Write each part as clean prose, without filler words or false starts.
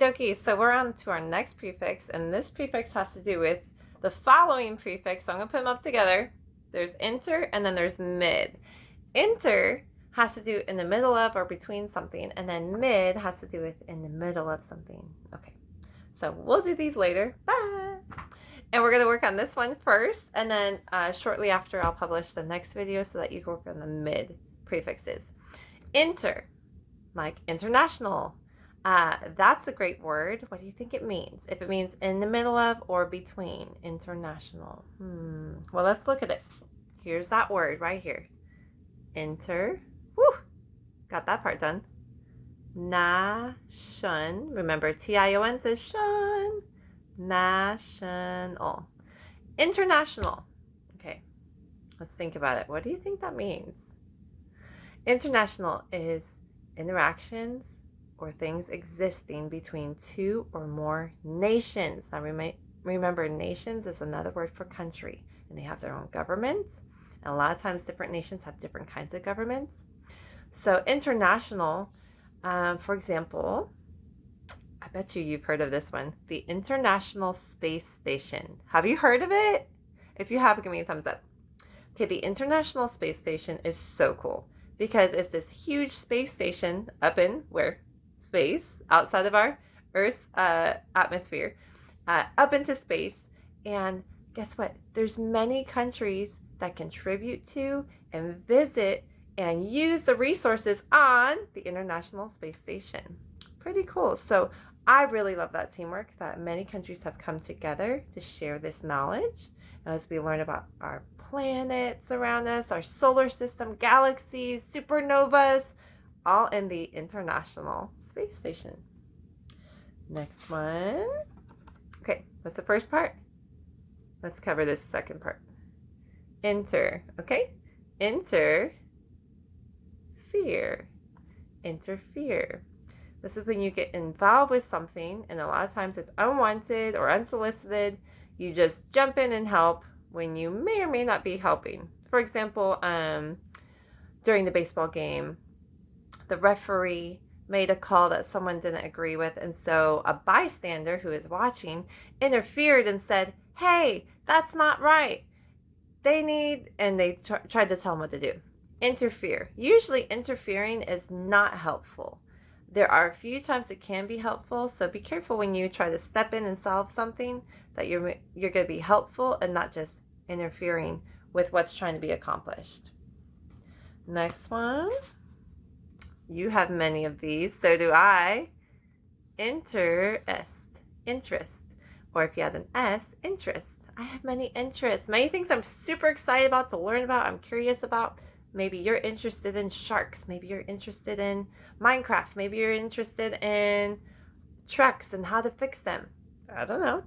dokie, so we're on to our next prefix, and this prefix has to do with the following prefix. So I'm going to put them up together. There's inter, and then there's mid. Inter has to do in the middle of or between something, and then mid has to do with in the middle of something. Okay, so we'll do these later. Bye! And we're going to work on this one first, and then shortly after I'll publish the next video so that you can work on the mid prefixes. Inter, like international. That's a great word. What do you think it means? If it means in the middle of or between, international. Well, let's look at it. Here's that word right here. Inter. Woo! Got that part done. Nation. Remember, T-I-O-N says shun. National. International. Okay, let's think about it. What do you think that means? International is interactions or things existing between two or more nations. Now remember, nations is another word for country, and they have their own governments, and a lot of times different nations have different kinds of governments. So international, for example, I bet you've heard of this one, the International Space Station. Have you heard of it? If you have, give me a thumbs up. Okay, the International Space Station is so cool because it's this huge space station up in where? Space, outside of our Earth's atmosphere, up into space. And guess what? There's many countries that contribute to and visit and use the resources on the International Space Station. Pretty cool. So I really love that teamwork, that many countries have come together to share this knowledge as we learn about our planets around us, our solar system, galaxies, supernovas, all in the International Space Station. Next one. Okay, what's the first part? Let's cover this second part. Inter, okay? Interfere. Interfere. This is when you get involved with something, and a lot of times it's unwanted or unsolicited. You just jump in and help when you may or may not be helping. For example, during the baseball game, the referee made a call that someone didn't agree with, and so a bystander who is watching interfered and said, "Hey, that's not right. They tried to tell him what to do." Interfere. Usually interfering is not helpful. There are a few times it can be helpful, so be careful when you try to step in and solve something, that you're going to be helpful and not just interfering with what's trying to be accomplished. Next one. You have many of these, so do I. Interest. Interest. Or if you have an S, interest. I have many interests. Many things I'm super excited about to learn about, I'm curious about. Maybe you're interested in sharks. Maybe you're interested in Minecraft. Maybe you're interested in trucks and how to fix them. I don't know.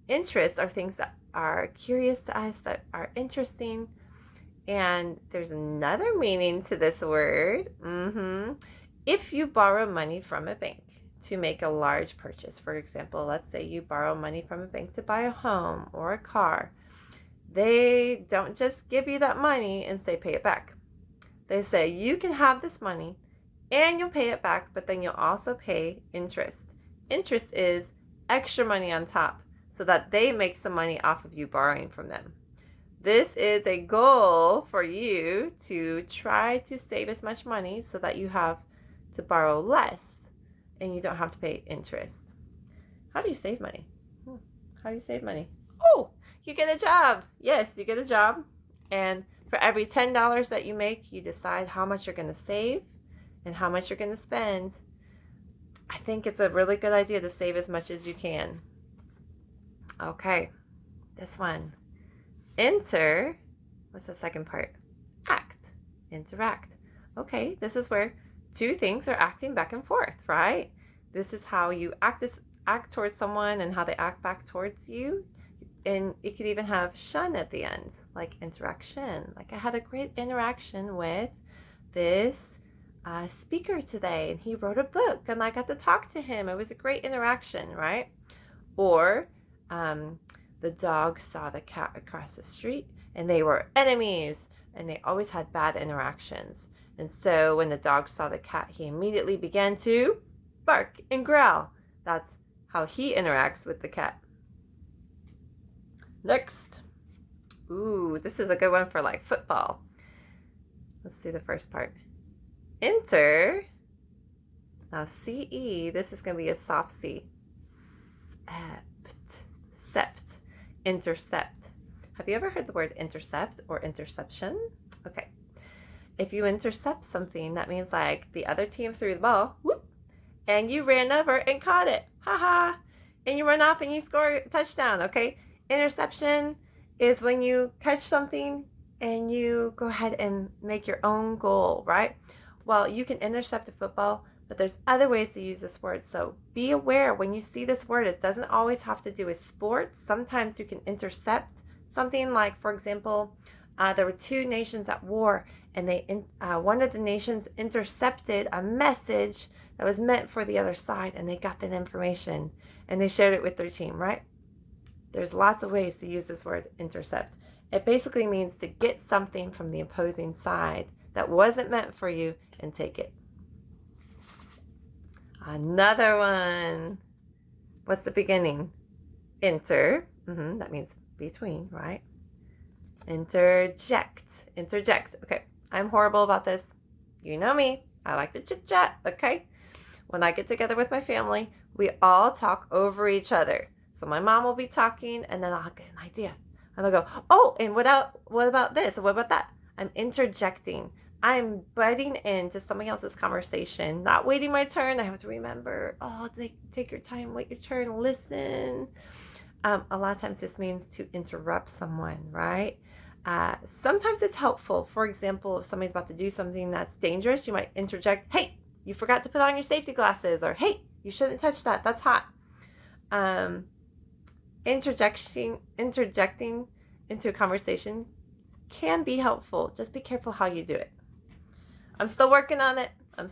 Interests are things that are curious to us, that are interesting. And there's another meaning to this word. If you borrow money from a bank to make a large purchase, for example, let's say you borrow money from a bank to buy a home or a car, they don't just give you that money and say pay it back. They say you can have this money and you'll pay it back, but then you'll also pay interest. Interest is extra money on top so that they make some money off of you borrowing from them. This is a goal for you to try to save as much money so that you have to borrow less and you don't have to pay interest. How do you save money? How do you save money? Oh, you get a job. Yes, you get a job. And for every $10 that you make, you decide how much you're going to save and how much you're going to spend. I think it's a really good idea to save as much as you can. Okay, this one. Inter, what's the second part? Act, interact. Okay, this is where two things are acting back and forth, right? This is how you act towards someone and how they act back towards you. And you could even have shun at the end, like interaction. Like I had a great interaction with this speaker today, and he wrote a book, and I got to talk to him. It was a great interaction, right? Or the dog saw the cat across the street, and they were enemies, and they always had bad interactions. And so when the dog saw the cat, he immediately began to bark, and growl. That's how he interacts with the cat. Next. Ooh, this is a good one for like football. Let's see the first part. Enter. Now, C-E, this is going to be a soft C. Sept. Intercept. Have you ever heard the word intercept or interception? Okay. If you intercept something, that means like the other team threw the ball, whoop, and you ran over and caught it. Ha. And you run off and you score a touchdown, okay? Interception is when you catch something and you go ahead and make your own goal, right? Well, you can intercept a football, but there's other ways to use this word. So be aware when you see this word, it doesn't always have to do with sports. Sometimes you can intercept something like, for example, there were two nations at war, and one of the nations intercepted a message that was meant for the other side, and they got that information, and they shared it with their team, right? There's lots of ways to use this word intercept. It basically means to get something from the opposing side that wasn't meant for you and take it. Another one. What's the beginning? Inter. That means between, right? Interject. Okay, I'm horrible about this. You know me. I like to chit chat, okay? When I get together with my family, we all talk over each other. So my mom will be talking, and then I'll get an idea. And I'll go, oh, and what about this? What about that? I'm interjecting. I'm butting into somebody else's conversation, not waiting my turn. I have to remember, take your time, wait your turn, listen. A lot of times this means to interrupt someone, right? Sometimes it's helpful. For example, if somebody's about to do something that's dangerous, you might interject, hey, you forgot to put on your safety glasses, or hey, you shouldn't touch that, that's hot. Interjecting into a conversation can be helpful. Just be careful how you do it. I'm still working on it,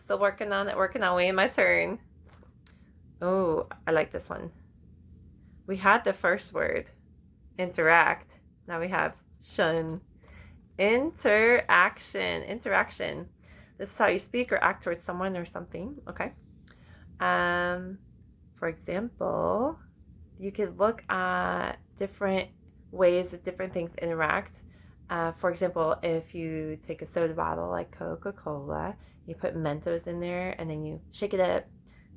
working on waiting my turn. Oh, I like this one. We had the first word, interact. Now we have shun. Interaction. This is how you speak or act towards someone or something, okay? For example, you could look at different ways that different things interact. For example, if you take a soda bottle like Coca-Cola, you put Mentos in there and then you shake it up.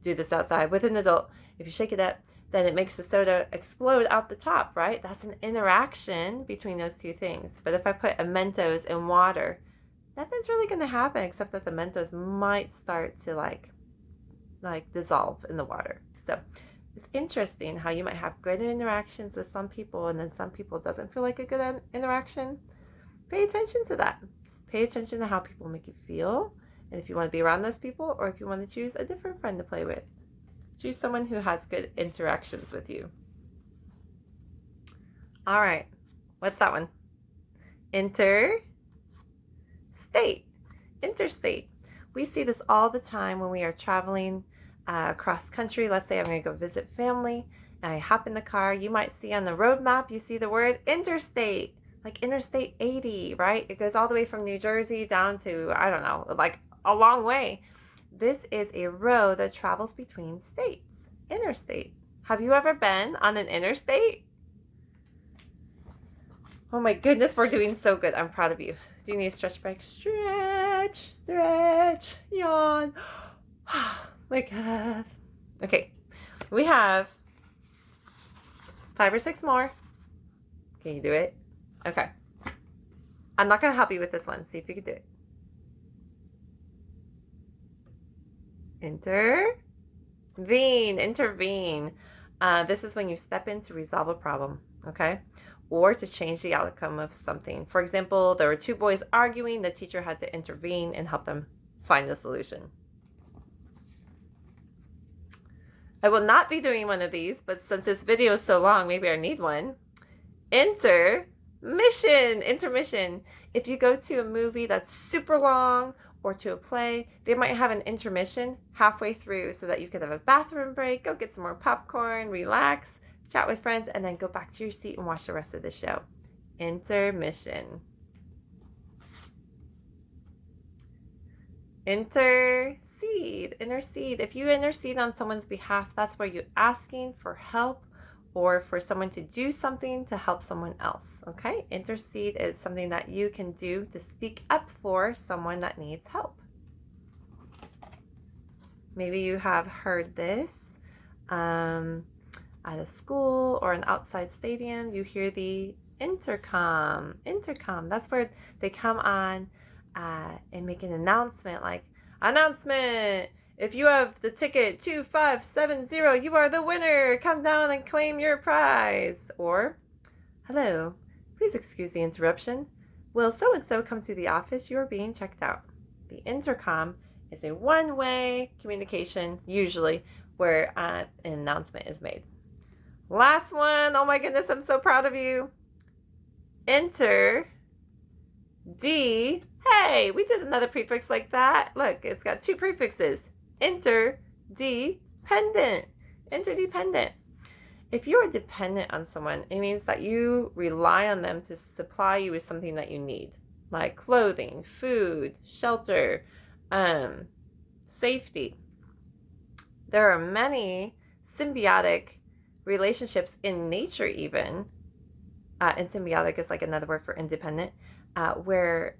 Do this outside with an adult. If you shake it up, then it makes the soda explode out the top, right? That's an interaction between those two things. But if I put a Mentos in water, nothing's really going to happen except that the Mentos might start to like dissolve in the water. So it's interesting how you might have good interactions with some people, and then some people doesn't feel like a good interaction. Pay attention to that. Pay attention to how people make you feel, and if you want to be around those people, or if you want to choose a different friend to play with. Choose someone who has good interactions with you. All right, what's that one? Interstate. Interstate. We see this all the time when we are traveling across country. Let's say I'm going to go visit family, and I hop in the car. You might see on the road map, you see the word interstate, like Interstate 80, right? It goes all the way from New Jersey down to, I don't know, like a long way. This is a road that travels between states. Interstate. Have you ever been on an interstate? Oh my goodness, we're doing so good. I'm proud of you. Do you need a stretch break? Stretch, yawn. Wake up. Okay, we have 5 or 6 more. Can you do it? Okay. I'm not going to help you with this one. See if you can do it. Intervene. This is when you step in to resolve a problem, okay? Or to change the outcome of something. For example, there were 2 boys arguing. The teacher had to intervene and help them find a solution. I will not be doing one of these, but since this video is so long, maybe I need one. Intermission. If you go to a movie that's super long, or to a play, they might have an intermission halfway through so that you could have a bathroom break, go get some more popcorn, relax, chat with friends, and then go back to your seat and watch the rest of the show. Intermission. Intercede. intercede. Intercede. If you intercede on someone's behalf, that's where you're asking for help or for someone to do something to help someone else. Okay? Intercede is something that you can do to speak up for someone that needs help. Maybe you have heard this at a school or an outside stadium. You hear the intercom. Intercom. That's where they come on and make an announcement like, announcement! If you have the ticket 2570, you are the winner. Come down and claim your prize. Or, hello, please excuse the interruption. Will so-and-so come to the office? You are being checked out. The intercom is a one-way communication, usually, where an announcement is made. Last one. Oh my goodness, I'm so proud of you. Enter D. Hey, we did another prefix like that. Look, it's got two prefixes. Interdependent. Interdependent. If you are dependent on someone, it means that you rely on them to supply you with something that you need, like clothing, food, shelter, safety. There are many symbiotic relationships in nature even, and symbiotic is like another word for independent, where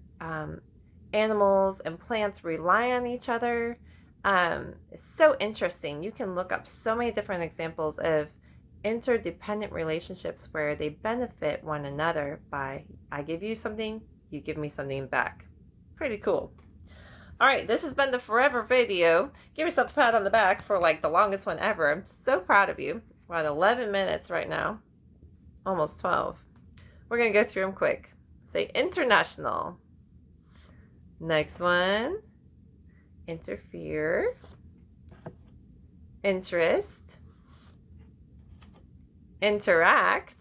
animals and plants rely on each other. It's so interesting. You can look up so many different examples of interdependent relationships where they benefit one another by, I give you something, you give me something back. Pretty cool. All right, this has been the Forever video. Give yourself a pat on the back for like the longest one ever. I'm so proud of you. We're at 11 minutes right now, almost 12. We're going to go through them quick. Say international. Next one, interfere, interest, interact,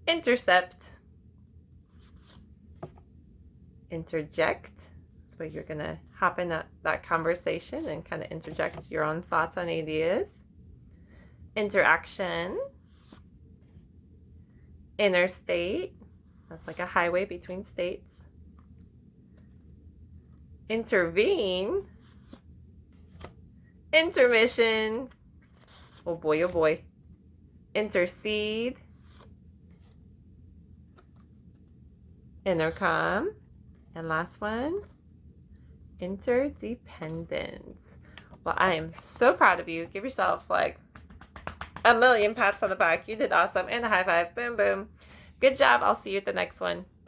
intercept, interject. That's where you're going to hop in that conversation and kind of interject your own thoughts and ideas. Interaction, interstate. That's like a highway between states. Intervene, intermission, oh boy, intercede, intercom, and last one, interdependence. Well, I am so proud of you. Give yourself like a million pats on the back. You did awesome. And a high five. Boom, boom. Good job. I'll see you at the next one.